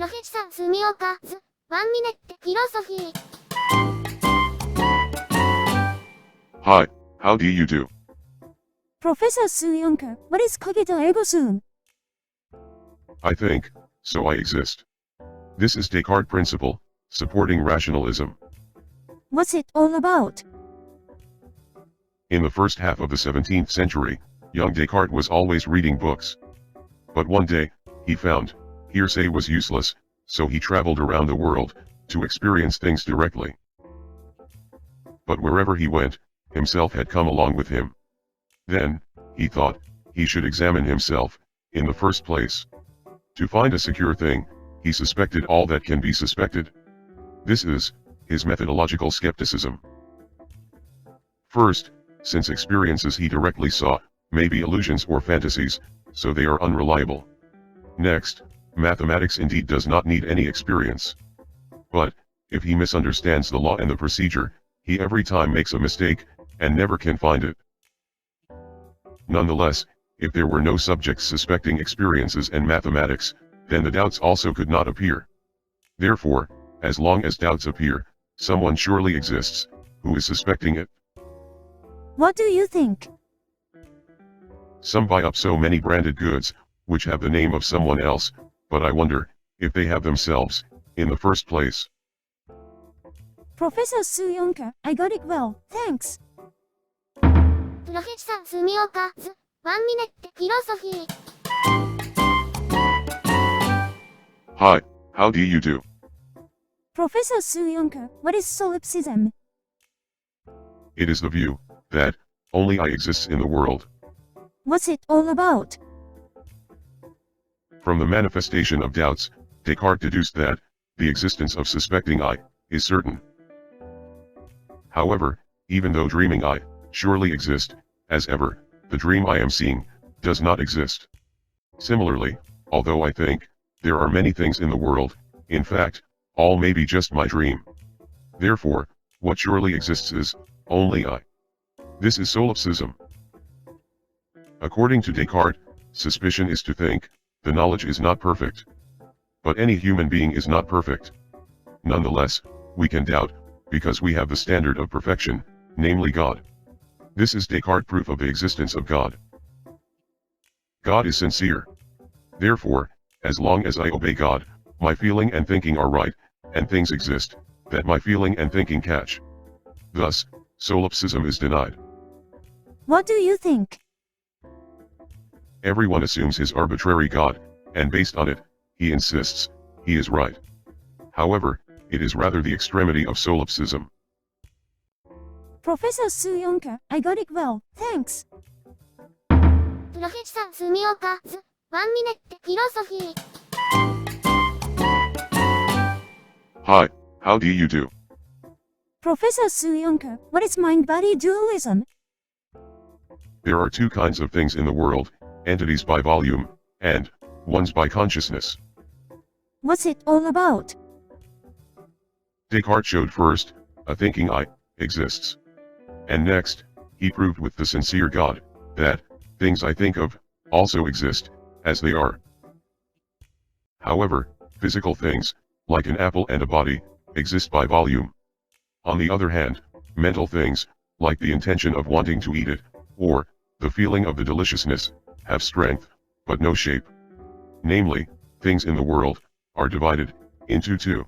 Professor SUMIOKA's 1 Minute Philosophy. Hi, how do you do? Professor SUMIOKA, what is COGITO ERGO SUM? I think, so I exist. This is Descartes' principle, supporting rationalism. What's it all about? In the first half of the 17th century, young Descartes was always reading books. But one day, he found, hearsay was useless, so he traveled around the world, to experience things directly. But wherever he went, himself had come along with him. Then, he thought, he should examine himself, in the first place. To find a secure thing, he suspected all that can be suspected. This is, his methodological skepticism. First, since experiences he directly saw, may be illusions or fantasies, so they are unreliable. Next, mathematics indeed does not need any experience. But, if he misunderstands the law and the procedure, he every time makes a mistake, and never can find it. Nonetheless, if there were no subjects suspecting experiences and mathematics, then the doubts also could not appear. Therefore, as long as doubts appear, someone surely exists, who is suspecting it. What do you think? Some buy up so many branded goods, which have the name of someone else, but I wonder, if they have themselves, in the first place. Professor SUMIOKA, I got it well, thanks. Professor SUMIOKA's 1 Minute Philosophy. Hi, how do you do? Professor SUMIOKA, what is solipsism? It is the view, that, only I exists in the world. What's it all about? From the manifestation of doubts, Descartes deduced that, the existence of suspecting I, is certain. However, even though dreaming I, surely exist, as ever, the dream I am seeing, does not exist. Similarly, although I think, there are many things in the world, in fact, all may be just my dream. Therefore, what surely exists is, only I. This is solipsism. According to Descartes, suspicion is to think, the knowledge is not perfect. But any human being is not perfect. Nonetheless, we can doubt, because we have the standard of perfection, namely God. This is Descartes' proof of the existence of God. God is sincere. Therefore, as long as I obey God, my feeling and thinking are right, and things exist, that my feeling and thinking catch. Thus, solipsism is denied. What do you think? Everyone assumes his arbitrary God, and based on it, he insists, he is right. However, it is rather the extremity of solipsism. Professor SUMIOKA, I got it well, thanks. Professor SUMIOKA's 1 Minute Philosophy. Hi, how do you do? Professor SUMIOKA, what is mind-body dualism? There are two kinds of things in the world, entities by volume, and ones by consciousness. What's it all about? Descartes showed first, a thinking I, exists. And next, he proved with the sincere God, that, things I think of, also exist, as they are. However, physical things, like an apple and a body, exist by volume. On the other hand, mental things, like the intention of wanting to eat it, or, the feeling of the deliciousness, have strength, but no shape. Namely, things in the world, are divided, into two.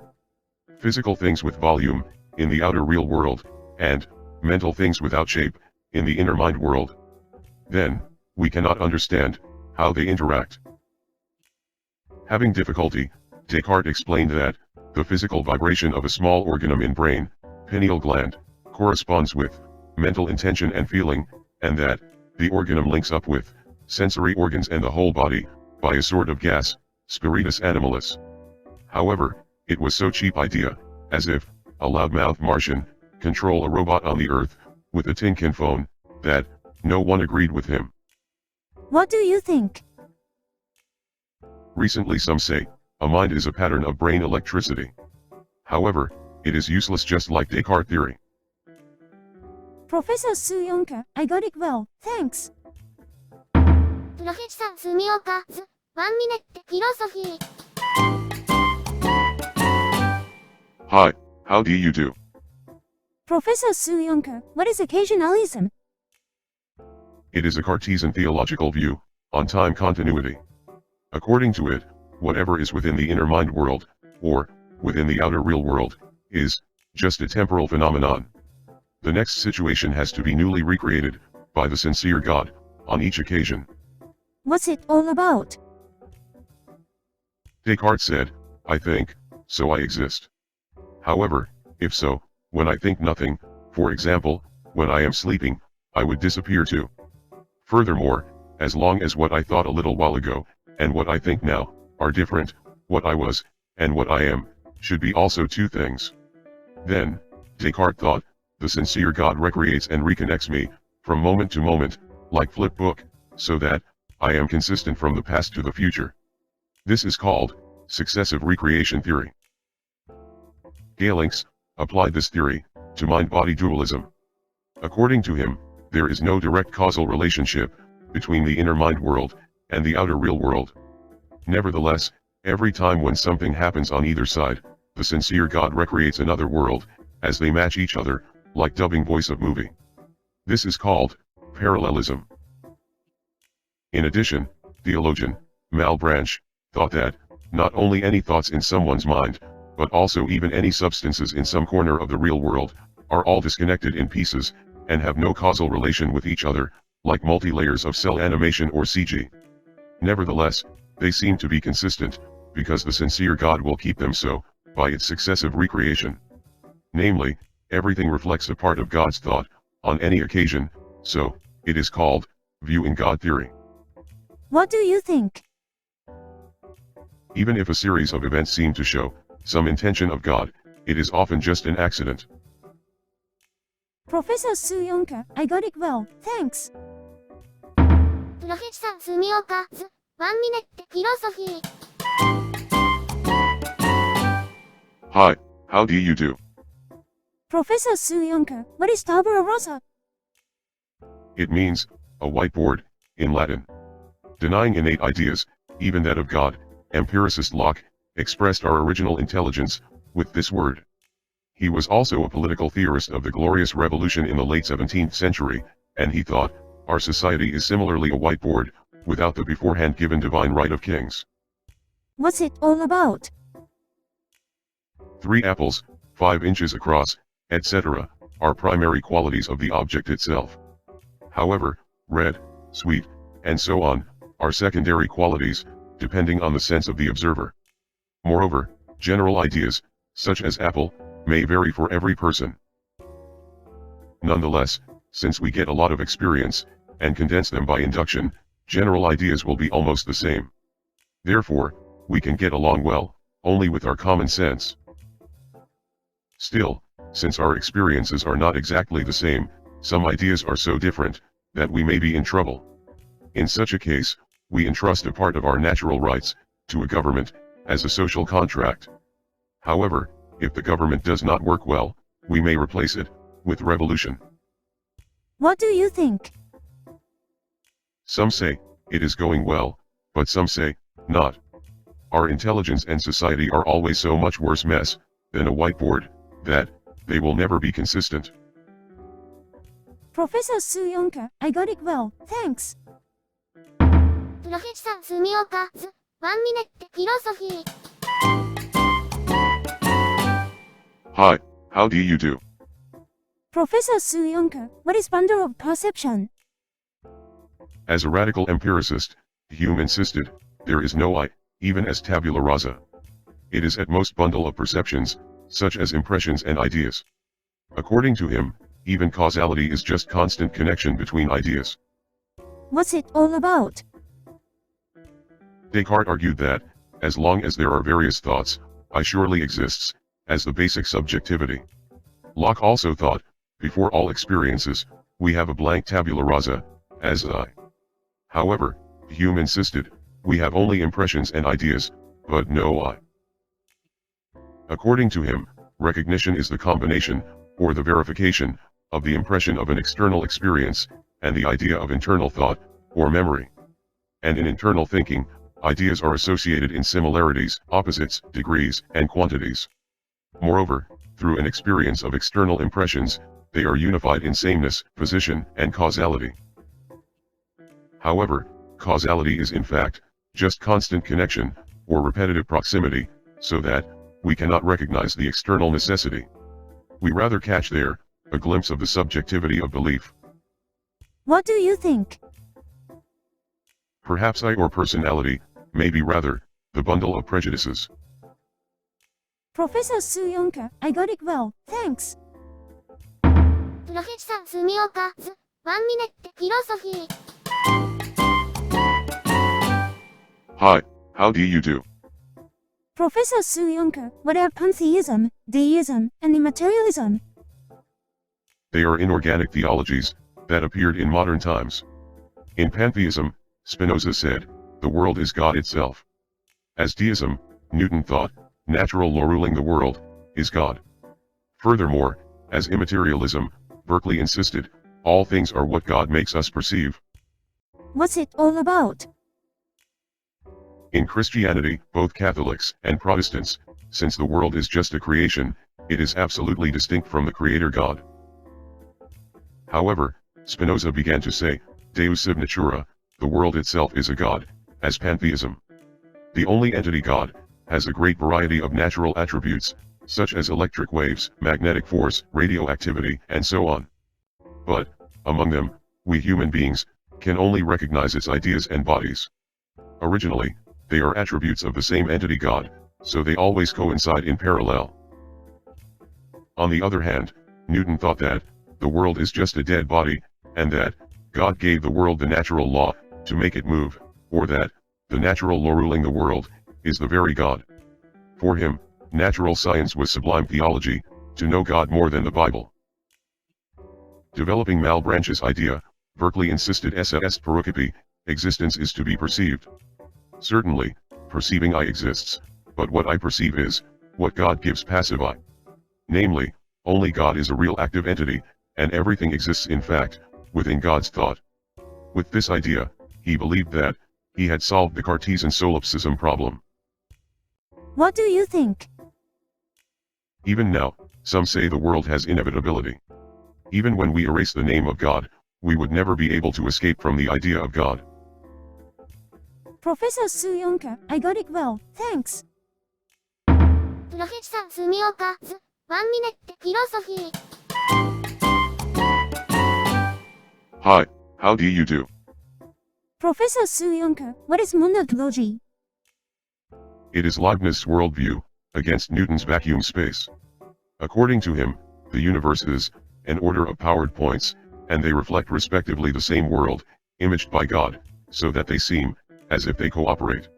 Physical things with volume, in the outer real world, and, mental things without shape, in the inner mind world. Then, we cannot understand, how they interact. Having difficulty, Descartes explained that, the physical vibration of a small organum in brain, pineal gland, corresponds with, mental intention and feeling, and that, the organum links up with, sensory organs and the whole body, by a sort of gas, spiritus animalis. However, it was so cheap idea, as if, a loudmouth Martian, control a robot on the earth, with a tin-can phone, that, no one agreed with him. What do you think? Recently some say, a mind is a pattern of brain electricity. However, it is useless just like Descartes' theory. Professor SUMIOKA, I got it well, thanks. Professor SUMIOKA's 1 Minute Philosophy. Hi, how do you do? Professor SUMIOKA, what is occasionalism? It is a Cartesian theological view on time continuity. According to it, whatever is within the inner mind world, or within the outer real world, is just a temporal phenomenon. The next situation has to be newly recreated by the sincere God on each occasion. What's it all about? Descartes said, I think, so I exist. However, if so, when I think nothing, for example, when I am sleeping, I would disappear too. Furthermore, as long as what I thought a little while ago, and what I think now, are different, what I was, and what I am, should be also two things. Then, Descartes thought, the sincere God recreates and reconnects me, from moment to moment, like flip book, so that, I am consistent from the past to the future. This is called, successive recreation theory. Galenx applied this theory to mind-body dualism. According to him, there is no direct causal relationship between the inner mind world and the outer real world. Nevertheless, every time when something happens on either side, the sincere God recreates another world, as they match each other, like dubbing voice of movie. This is called parallelism. In addition, theologian Malebranche thought that not only any thoughts in someone's mind, but also even any substances in some corner of the real world, are all disconnected in pieces, and have no causal relation with each other, like multi-layers of cell animation or CG. Nevertheless, they seem to be consistent, because the sincere God will keep them so, by its successive recreation. Namely, everything reflects a part of God's thought, on any occasion, so, it is called, viewing God theory. What do you think? Even if a series of events seem to show some intention of God, it is often just an accident. Professor SUMIOKA, I got it well, thanks. Professor SUMIOKA's 1 minute philosophy. Hi, how do you do? Professor SUMIOKA, what is tabula rasa? It means, a whiteboard, in Latin. Denying innate ideas, even that of God, empiricist Locke expressed our original intelligence with this word. He was also a political theorist of the Glorious Revolution in the late 17th century, and he thought, our society is similarly a whiteboard, without the beforehand given divine right of kings. What's it all about? 3 apples, 5 inches across, etc., are primary qualities of the object itself. However, red, sweet, and so on, are secondary qualities, depending on the sense of the observer. Moreover, general ideas, such as apple, may vary for every person. Nonetheless, since we get a lot of experience, and condense them by induction, general ideas will be almost the same. Therefore, we can get along well, only with our common sense. Still, since our experiences are not exactly the same, some ideas are so different, that we may be in trouble. In such a case, we entrust a part of our natural rights to a government, as a social contract. However, if the government does not work well, we may replace it with revolution. What do you think? Some say it is going well, but some say not. Our intelligence and society are always so much worse mess than a whiteboard that they will never be consistent. Professor SUMIOKA, I got it well, thanks. Professor SUMIOKA's 1 minute philosophy. Hi, how do you do? Professor SUMIOKA, what is bundle of perception? As a radical empiricist, Hume insisted, there is no I, even as tabula rasa. It is at most bundle of perceptions, such as impressions and ideas. According to him, even causality is just constant connection between ideas. What's it all about? Descartes argued that, as long as there are various thoughts, I surely exists, as the basic subjectivity. Locke also thought, before all experiences, we have a blank tabula rasa, as I. However, Hume insisted, we have only impressions and ideas, but no I. According to him, recognition is the combination, or the verification, of the impression of an external experience, and the idea of internal thought, or memory. And in internal thinking, ideas are associated in similarities, opposites, degrees, and quantities. Moreover, through an experience of external impressions, they are unified in sameness, position, and causality. However, causality is in fact just constant connection, or repetitive proximity, so that we cannot recognize the external necessity. We rather catch there a glimpse of the subjectivity of belief. What do you think? Perhaps I or personality may be rather the bundle of prejudices. Professor SUMIOKA, I got it well, thanks. Professor SUMIOKA's 1 minute philosophy. Hi, how do you do? Professor SUMIOKA, what are pantheism, deism, and immaterialism? They are inorganic theologies that appeared in modern times. In pantheism, Spinoza said, the world is God itself. As deism, Newton thought, natural law ruling the world is God. Furthermore, as immaterialism, Berkeley insisted, all things are what God makes us perceive. What's it all about? In Christianity, both Catholics and Protestants, since the world is just a creation, it is absolutely distinct from the Creator God. However, Spinoza began to say, Deus sub natura, the world itself is a God, as pantheism. The only entity God has a great variety of natural attributes, such as electric waves, magnetic force, radioactivity, and so on. But, among them, we human beings can only recognize its ideas and bodies. Originally, they are attributes of the same entity God, so they always coincide in parallel. On the other hand, Newton thought that the world is just a dead body, and that God gave the world the natural law to make it move, or that the natural law ruling the world is the very God. For him, natural science was sublime theology, to know God more than the Bible. Developing Malebranche's idea, Berkeley insisted esse est percipi, existence is to be perceived. Certainly, perceiving I exists, but what I perceive is what God gives passive I. Namely, only God is a real active entity, and everything exists in fact, within God's thought. With this idea, he believed that he had solved the Cartesian solipsism problem. What do you think? Even now, some say the world has inevitability. Even when we erase the name of God, we would never be able to escape from the idea of God. Professor SUMIOKA, I got it well, thanks. Professor SUMIOKA's 1 minute philosophy. Hi, how do you do? Professor SUMIOKA, what is monadology? It is Leibniz's worldview against Newton's vacuum space. According to him, the universe is an order of powered points, and they reflect respectively the same world, imaged by God, so that they seem as if they cooperate.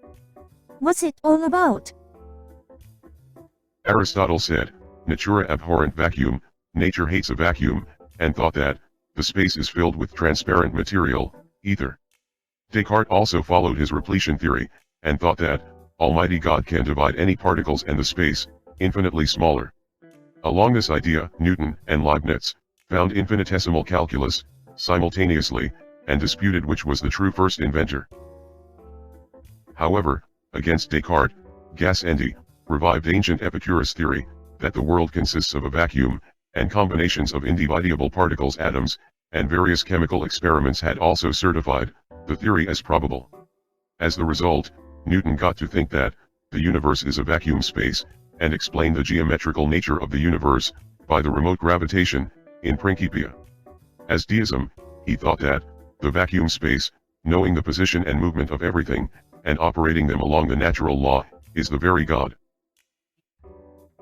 What's it all about? Aristotle said, natura abhorrent vacuum, nature hates a vacuum, and thought that the space is filled with transparent material, ether. Descartes also followed his repletion theory, and thought that Almighty God can divide any particles and the space infinitely smaller. Along this idea, Newton and Leibniz found infinitesimal calculus simultaneously, and disputed which was the true first inventor. However, against Descartes, Gassendi revived ancient Epicurus theory that the world consists of a vacuum, and combinations of indivisible particles, atoms, and various chemical experiments had also certified the theory as probable. As the result, Newton got to think that the universe is a vacuum space, and explained the geometrical nature of the universe by the remote gravitation in Principia. As deism, he thought that the vacuum space, knowing the position and movement of everything, and operating them along the natural law, is the very God.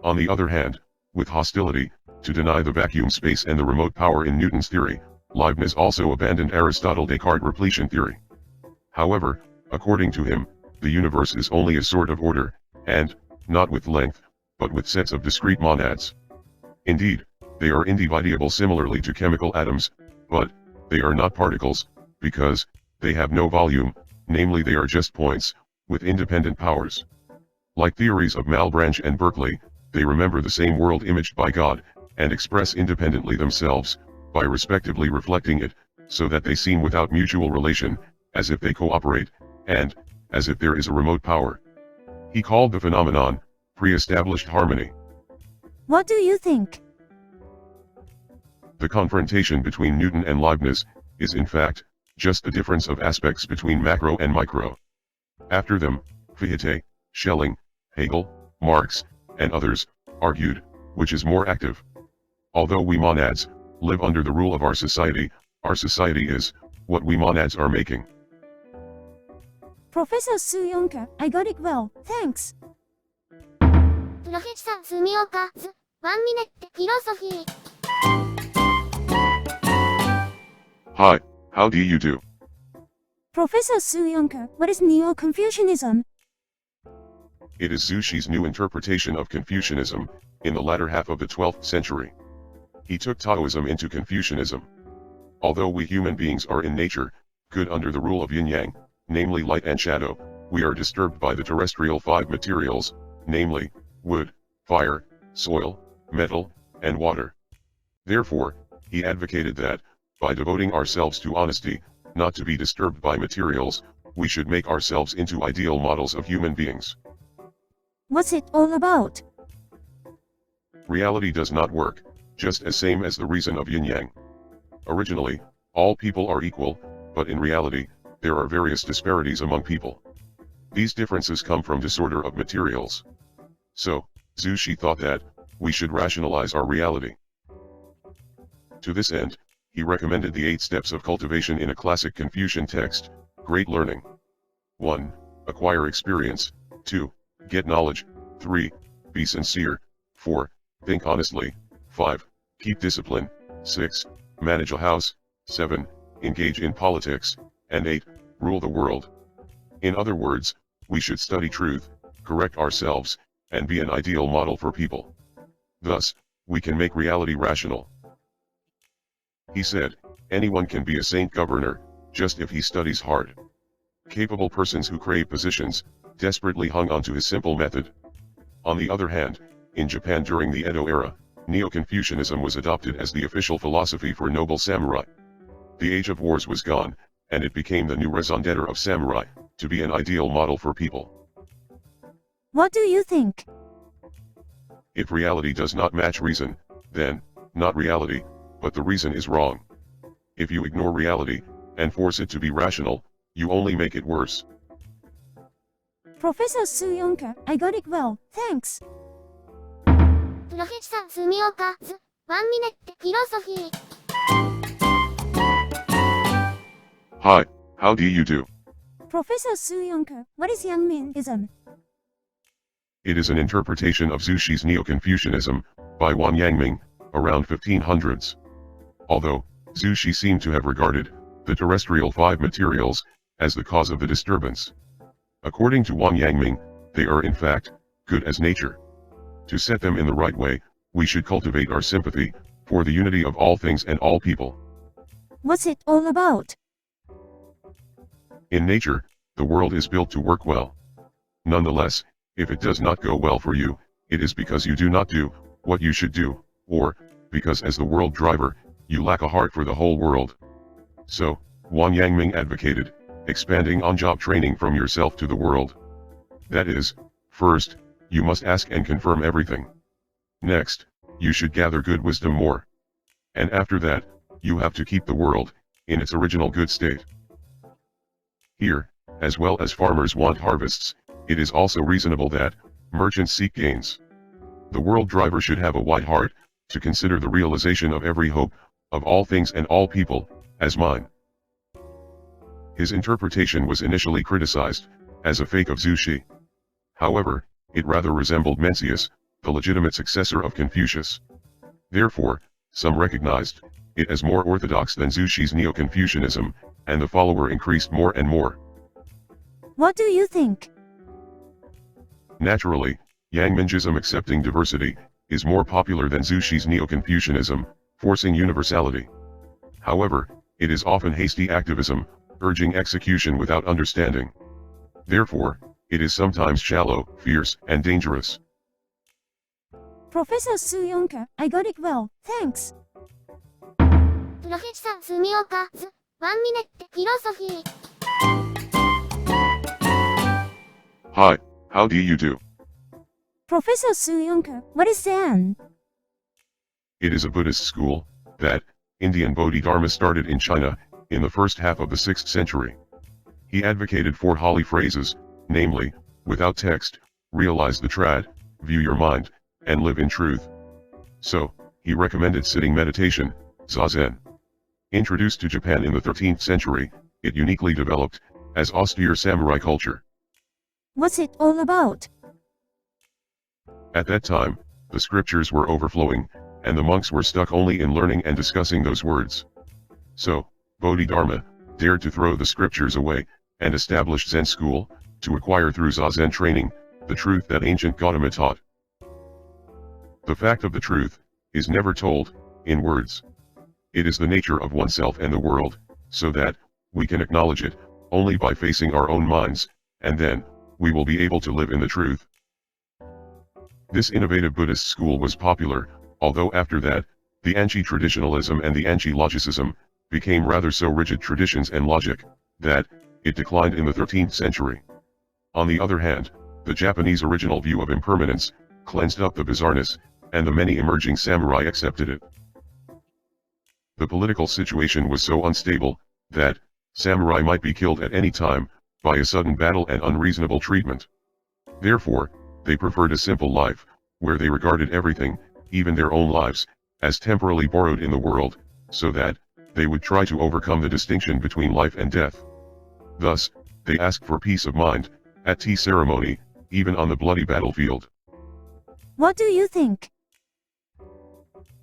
On the other hand, with hostility to deny the vacuum space and the remote power in Newton's theory, Leibniz also abandoned Aristotle-Descartes repletion theory. However, according to him, the universe is only a sort of order, and not with length, but with sets of discrete monads. Indeed, they are indivisible similarly to chemical atoms, but they are not particles, because they have no volume, namely they are just points, with independent powers. Like theories of Malebranche and Berkeley, they remember the same world imaged by God, and express independently themselves, by respectively reflecting it, so that they seem without mutual relation, as if they cooperate, and as if there is a remote power. He called the phenomenon pre-established harmony. What do you think? The confrontation between Newton and Leibniz is in fact just the difference of aspects between macro and micro. After them, Fichte, Schelling, Hegel, Marx, and others argued, which is more active. Although we monads live under the rule of our society is what we monads are making. Professor SUMIOKA, I got it well, thanks. Professor SUMIOKA, 1 minute philosophy. Hi, how do you do? Professor SUMIOKA, what is NEO-CONFUCIANISm? It is Zhu new interpretation of Confucianism, in the latter half of the 12th century. He took Taoism into Confucianism. Although we human beings are in nature good under the rule of yin-yang, namely light and shadow, we are disturbed by the terrestrial 5 materials, namely, wood, fire, soil, metal, and water. Therefore, he advocated that, by devoting ourselves to honesty, not to be disturbed by materials, we should make ourselves into ideal models of human beings. What's it all about? Reality does not work, just as same as the reason of yin-yang. Originally, all people are equal, but in reality, there are various disparities among people. These differences come from disorder of materials. So, Zhu thought that, we should rationalize our reality. To this end, he recommended the 8 steps of cultivation in a classic Confucian text, Great Learning. 1. Acquire experience. 2. Get knowledge. 3. Be sincere. 4. Think honestly. 5. Keep discipline. 6. Manage a house. 7. Engage in politics. And 8. Rule the world. In other words, we should study truth, correct ourselves, and be an ideal model for people. Thus, we can make reality rational. He said, anyone can be a saint governor, just if he studies hard. Capable persons who crave positions, desperately hung onto his simple method. On the other hand, in Japan during the Edo era, Neo-Confucianism was adopted as the official philosophy for noble samurai. The age of wars was gone, and it became the new raison d'etre of samurai, to be an ideal model for people. What do you think? If reality does not match reason, then, not reality, but the reason is wrong. If you ignore reality, and force it to be rational, you only make it worse. Professor SUMIOKA, I got it well, thanks. Professor SUMIOKA, 1 minute philosophy. Hi, how do you do? Professor SUMIOKA, what is YANGMINGISm? It is an interpretation of Zhu's Neo-Confucianism, by Wan Yangming, around 1500s. Although, Zhu seemed to have regarded the terrestrial 5 materials as the cause of the disturbance. According to Wan Yangming, they are in fact good as nature. To set them in the right way, we should cultivate our sympathy for the unity of all things and all people. What's it all about? In nature, the world is built to work well. Nonetheless, if it does not go well for you, it is because you do not do what you should do, or because as the world driver, you lack a heart for the whole world. So, Wan Yangming advocated expanding on-job training from yourself to the world. That is, first, you must ask and confirm everything. Next, you should gather good wisdom more. And after that, you have to keep the world in its original good state. Here, as well as farmers want harvests, it is also reasonable that merchants seek gains. The world driver should have a wide heart to consider the realization of every hope, of all things and all people, as mine. His interpretation was initially criticized as a fake of Zhu. However, it rather resembled Mencius, the legitimate successor of Confucius. Therefore, some recognized it as more orthodox than Zhu's Neo-Confucianism, and the follower increased more and more. What do you think? Naturally, Yangmingism accepting diversity is more popular than Zhu's Neo-Confucianism, forcing universality. However, it is often hasty activism, urging execution without understanding. Therefore, it is sometimes shallow, fierce, and dangerous. Professor SUMIOKA, I got it well, thanks. Professor SUMIOKA, 1 minute philosophy. Hi, how do you do? Professor SUMIOKA, what is ZEN? It is a Buddhist school that Indian Bodhidharma started in China in the first half of the 6th century. He advocated 4 holy phrases, namely, without text, realize the trad, view your mind, and live in truth. So, he recommended sitting meditation, zazen. Introduced to Japan in the 13th century, it uniquely developed as austere samurai culture. What's it all about? At that time, the scriptures were overflowing, and the monks were stuck only in learning and discussing those words. So, Bodhidharma dared to throw the scriptures away, and established Zen school, to acquire through Zazen training, the truth that ancient Gautama taught. The fact of the truth is never told in words. It is the nature of oneself and the world, so that we can acknowledge it only by facing our own minds, and then we will be able to live in the truth. This innovative Buddhist school was popular, although after that, the anti-traditionalism and the anti-logicism became rather so rigid traditions and logic, that it declined in the 13th century. On the other hand, the Japanese original view of impermanence cleansed up the bizarreness, and the many emerging samurai accepted it. The political situation was so unstable, that samurai might be killed at any time, by a sudden battle and unreasonable treatment. Therefore, they preferred a simple life, where they regarded everything, even their own lives, as temporarily borrowed in the world, so that they would try to overcome the distinction between life and death. Thus, they asked for peace of mind, at tea ceremony, even on the bloody battlefield. What do you think?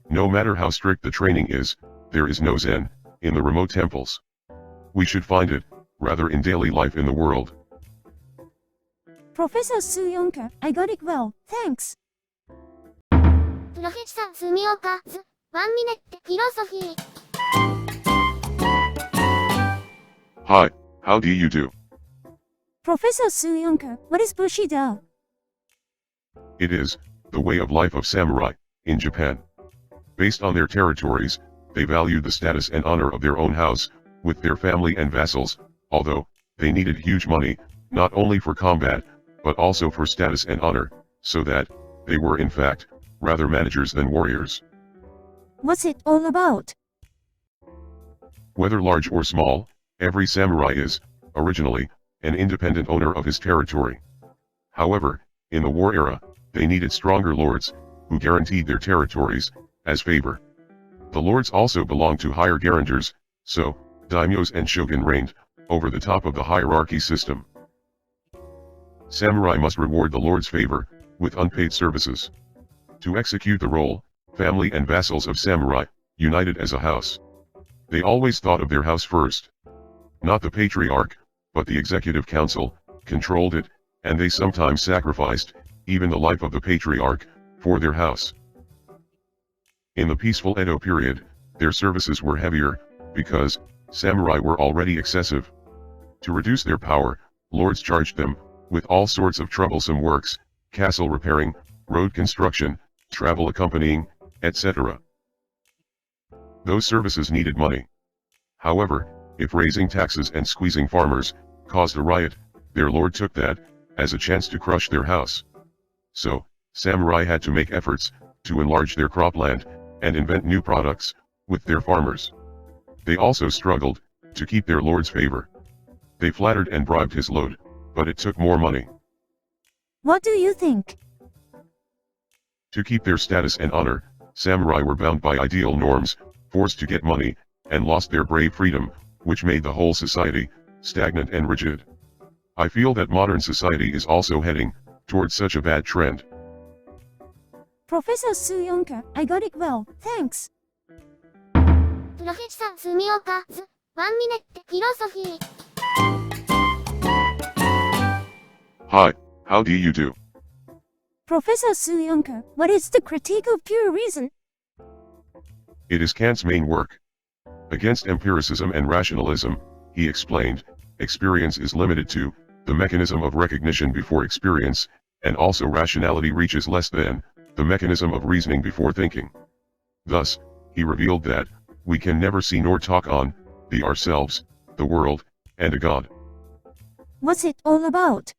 No matter how strict the training is, there is no Zen in the remote temples. We should find it, rather, in daily life in the world. Professor SUMIOKA, I got it well, thanks. Professor SUMIOKA's 1 minute philosophy. Hi, how do you do? Professor SUMIOKA, what is Bushido? It is the way of life of samurai in Japan. Based on their territories, they valued the status and honor of their own house, with their family and vassals, although they needed huge money, not only for combat, but also for status and honor, so that they were in fact rather managers than warriors. What's it all about? Whether large or small, every samurai is, originally, an independent owner of his territory. However, in the war era, they needed stronger lords, who guaranteed their territories, as favor. The lords also belonged to higher guarantors, so, daimyos and shogun reigned over the top of the hierarchy system. Samurai must reward the lord's favor with unpaid services. To execute the role, family and vassals of samurai united as a house. They always thought of their house first. Not the patriarch, but the executive council controlled it, and they sometimes sacrificed even the life of the patriarch for their house. In the peaceful Edo period, their services were heavier, because samurai were already excessive. To reduce their power, lords charged them with all sorts of troublesome works, castle repairing, road construction, travel accompanying, etc. Those services needed money. However, if raising taxes and squeezing farmers caused a riot, their lord took that as a chance to crush their house. So, samurai had to make efforts to enlarge their cropland and invent new products with their farmers. They also struggled to keep their lord's favor. They flattered and bribed his lord, but it took more money. What do you think? To keep their status and honor, samurai were bound by ideal norms, forced to get money, and lost their brave freedom, which made the whole society stagnant and rigid. I feel that modern society is also heading towards such a bad trend. Professor SUMIOKA, I got it well, thanks. Professor SUMIOKA's 1 minute philosophy. Hi, how do you do? Professor SUMIOKA, what is the critique of pure reason? It is Kant's main work. Against empiricism and rationalism, he explained, experience is limited to the mechanism of recognition before experience, and also rationality reaches less than the mechanism of reasoning before thinking. Thus, he revealed that we can never see nor talk on the ourselves, the world, and a God. What's it all about?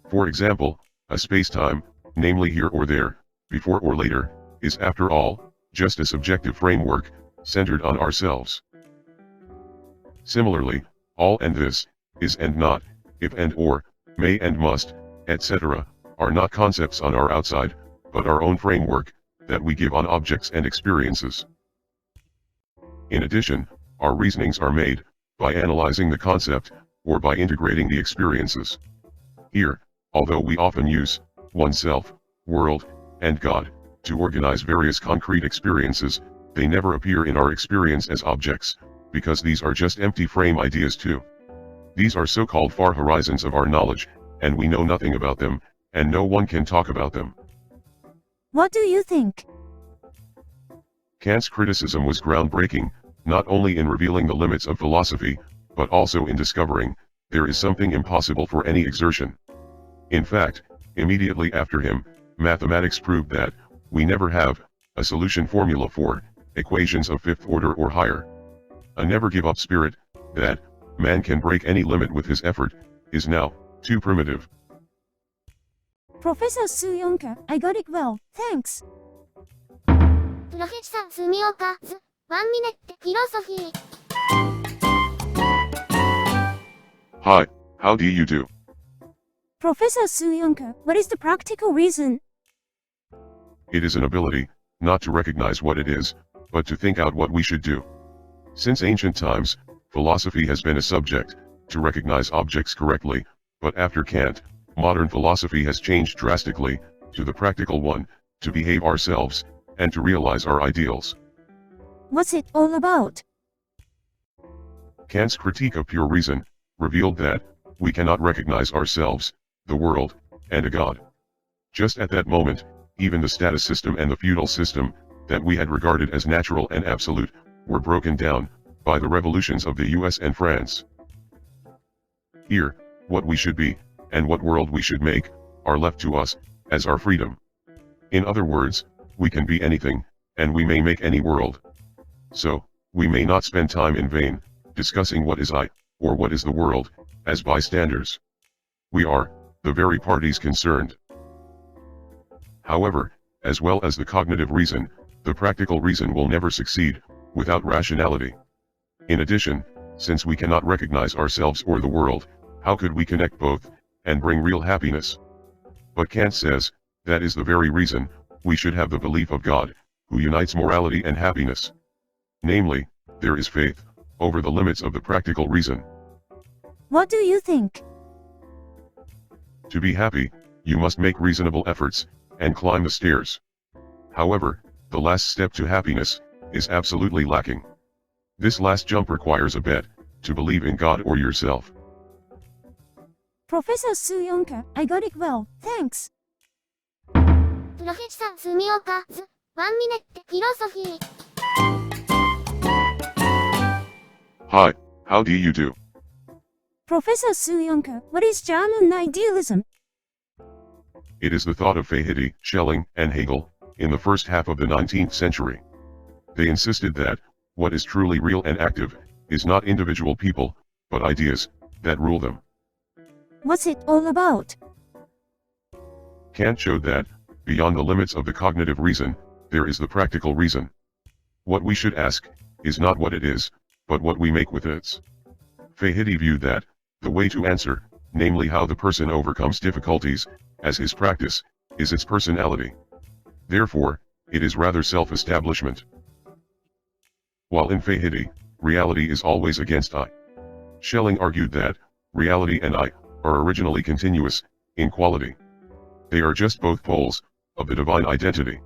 For example, a space-time, namely here or there, before or later, is after all, just a subjective framework, centered on ourselves. Similarly, all and this, is and not, if and or, may and must, etc., are not concepts on our outside, but our own framework, that we give on objects and experiences. In addition, our reasonings are made, by analyzing the concept, or by integrating the experiences. Here, although we often use oneself, world, and God, to organize various concrete experiences, they never appear in our experience as objects, because these are just empty frame ideas too. These are so-called far horizons of our knowledge, and we know nothing about them, and no one can talk about them. What do you think? Kant's criticism was groundbreaking, not only in revealing the limits of philosophy, but also in discovering, there is something impossible for any exertion. In fact, immediately after him, mathematics proved that, we never have, a solution formula for, equations of fifth order or higher. A never-give-up spirit, that, man can break any limit with his effort, is now, too primitive. Professor SUMIOKA, I got it well, thanks. Professor SUMIOKA's 1 minute philosophy. Hi, how do you do? Professor SUMIOKA, what is the practical reason? It is an ability, not to recognize what it is, but to think out what we should do. Since ancient times, philosophy has been a subject, to recognize objects correctly, but after Kant, modern philosophy has changed drastically, to the practical one, to behave ourselves, and to realize our ideals. What's it all about? Kant's critique of pure reason, revealed that, we cannot recognize ourselves, the world, and a God. Just at that moment, even the status system and the feudal system, that we had regarded as natural and absolute, were broken down, by the revolutions of the US and France. Here, what we should be, and what world we should make, are left to us, as our freedom. In other words, we can be anything, and we may make any world. So, we may not spend time in vain, discussing what is I, or what is the world, as bystanders. We are, the very parties concerned. However, as well as the cognitive reason, the practical reason will never succeed, without rationality. In addition, since we cannot recognize ourselves or the world, how could we connect both, and bring real happiness? But Kant says, that is the very reason, we should have the belief of God, who unites morality and happiness. Namely, there is faith, over the limits of the practical reason. What do you think? To be happy, you must make reasonable efforts, and climb the stairs. However, the last step to happiness, is absolutely lacking. This last jump requires a bet, to believe in God or yourself. Professor SUMIOKA, I got it well, thanks. Professor SUMIOKA's 1 minute philosophy. Hi, how do you do? Professor SUMIOKA, what is German idealism? It is the thought of Fichte, Schelling, and Hegel, in the first half of the 19th century. They insisted that, what is truly real and active, is not individual people, but ideas, that rule them. What's it all about? Kant showed that, beyond the limits of the cognitive reason, there is the practical reason. What we should ask, is not what it is, but what we make with it. Fichte viewed that, the way to answer, namely how the person overcomes difficulties, as his practice, is its personality. Therefore, it is rather self-establishment. While in Fichte, reality is always against I. Schelling argued that, reality and I, are originally continuous, in quality. They are just both poles, of the divine identity.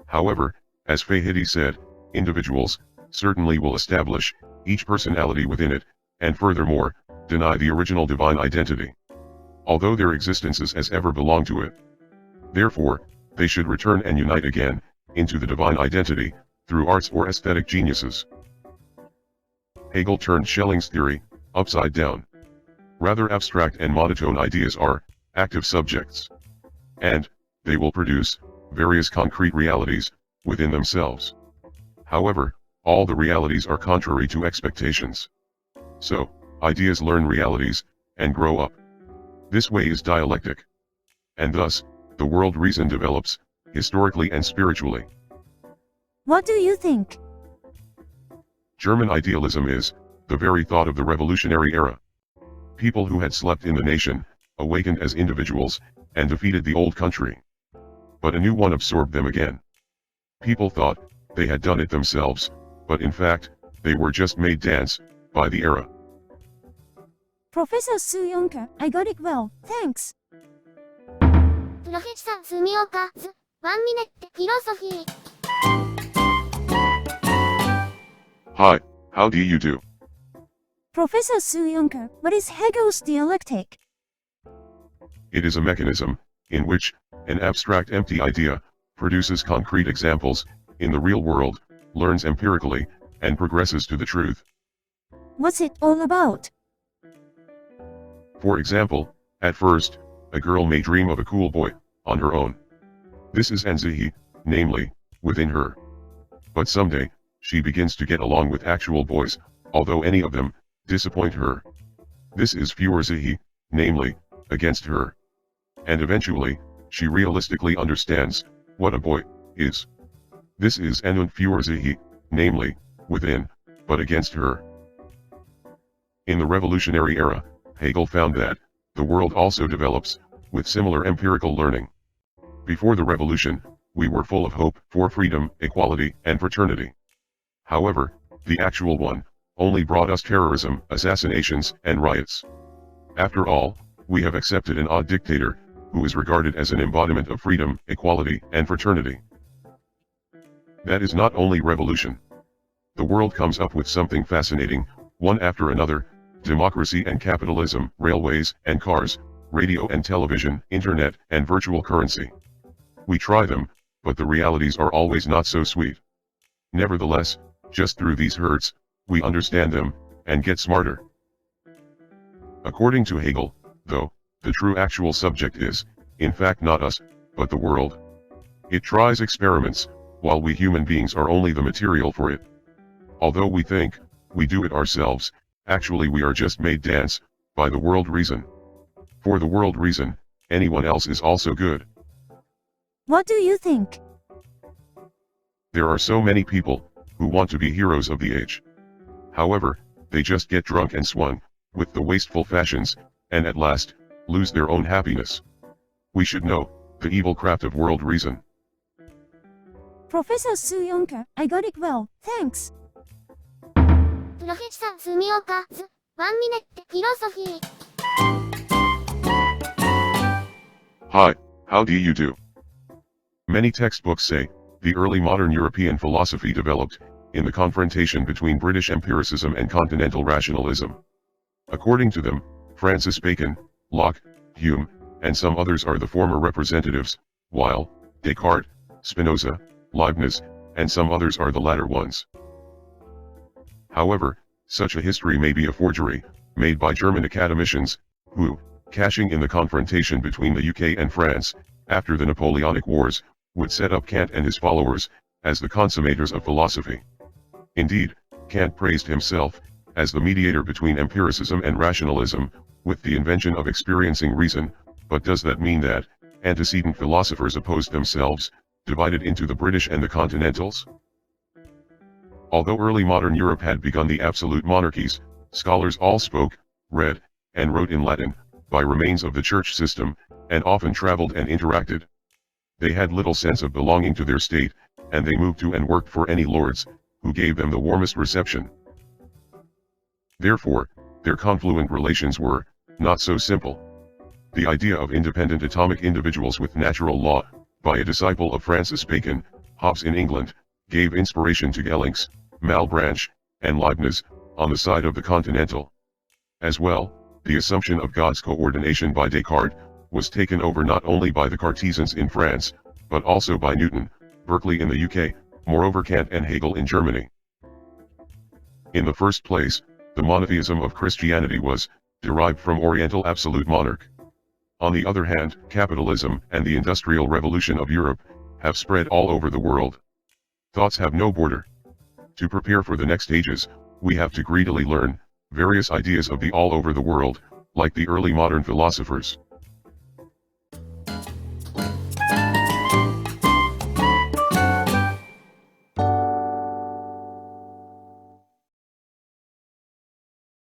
However, as Fichte said, individuals, certainly will establish, each personality within it, and furthermore, deny the original divine identity. Although their existences as ever belong to it. Therefore, they should return and unite again, into the divine identity, through arts or aesthetic geniuses. Hegel turned Schelling's theory, upside down. Rather abstract and monotone ideas are, active subjects. And, they will produce, various concrete realities, within themselves. However, all the realities are contrary to expectations. So, ideas learn realities, and grow up. This way is dialectic. And thus, the world reason develops, historically and spiritually. What do you think? German idealism is the very thought of the revolutionary era. People who had slept in the nation awakened as individuals and defeated the old country. But a new one absorbed them again. People thought they had done it themselves, but in fact, they were just made dance by the era. Professor SUMIOKA, I got it well, thanks. Professor SUMIOKA's 1 minute philosophy. Hi, how do you do? Professor SUMIOKA, what is Hegel's dialectic? It is a mechanism in which an abstract empty idea produces concrete examples in the real world, learns empirically, and progresses to the truth. What's it all about? For example, at first, a girl may dream of a cool boy on her own. This is Anxiety, namely, within her. But someday, she begins to get along with actual boys, although any of them disappoint her. This is Führerzihi, namely, against her. And eventually, she realistically understands what a boy is. This is An und Führerzihi, namely, within, but against her. In the revolutionary era, Hegel found that the world also develops with similar empirical learning. Before the revolution, we were full of hope for freedom, equality, and fraternity. However, the actual one only brought us terrorism, assassinations, and riots. After all, we have accepted an odd dictator who is regarded as an embodiment of freedom, equality, and fraternity. That is not only revolution. The world comes up with something fascinating, one after another: democracy and capitalism, railways and cars, radio and television, internet and virtual currency. We try them, but the realities are always not so sweet. Nevertheless, just through these hurts, we understand them, and get smarter. According to Hegel, though, the true actual subject is, in fact, not us, but the world. It tries experiments, while we human beings are only the material for it. Although we think we do it ourselves, actually we are just made dance by the world reason. For the world reason, anyone else is also good. What do you think? There are so many people who want to be heroes of the age. However, they just get drunk and swung with the wasteful fashions, and at last lose their own happiness. We should know the evil craft of world reason. Professor SUMIOKA, I got it well, thanks. Professor SUMIOKA's 1 minute philosophy. Hi, how do you do? Many textbooks say the early modern European philosophy developed in the confrontation between British empiricism and Continental rationalism. According to them, Francis Bacon, Locke, Hume, and some others are the former representatives, while Descartes, Spinoza, Leibniz, and some others are the latter ones. However, such a history may be a forgery, made by German academicians, who, cashing in the confrontation between the UK and France, after the Napoleonic Wars, would set up Kant and his followers as the consummators of philosophy. Indeed, Kant praised himself as the mediator between empiricism and rationalism, with the invention of experiencing reason, but does that mean that antecedent philosophers opposed themselves, divided into the British and the Continentals? Although early modern Europe had begun the absolute monarchies, scholars all spoke, read, and wrote in Latin, by remains of the church system, and often traveled and interacted. They had little sense of belonging to their state, and they moved to and worked for any lords, who gave them the warmest reception. Therefore, their confluent relations were not so simple. The idea of independent atomic individuals with natural law, by a disciple of Francis Bacon, Hobbes in England, gave inspiration to Gelinckx, Malebranche, and Leibniz, on the side of the Continental. As well, the assumption of God's coordination by Descartes was taken over not only by the Cartesians in France, but also by Newton, Berkeley in the UK, moreover Kant and Hegel in Germany. In the first place, the monotheism of Christianity was derived from Oriental absolute monarch. On the other hand, capitalism and the Industrial Revolution of Europe have spread all over the world. Thoughts have no border. To prepare for the next ages, we have to greedily learn various ideas of the all over the world, like the early modern philosophers.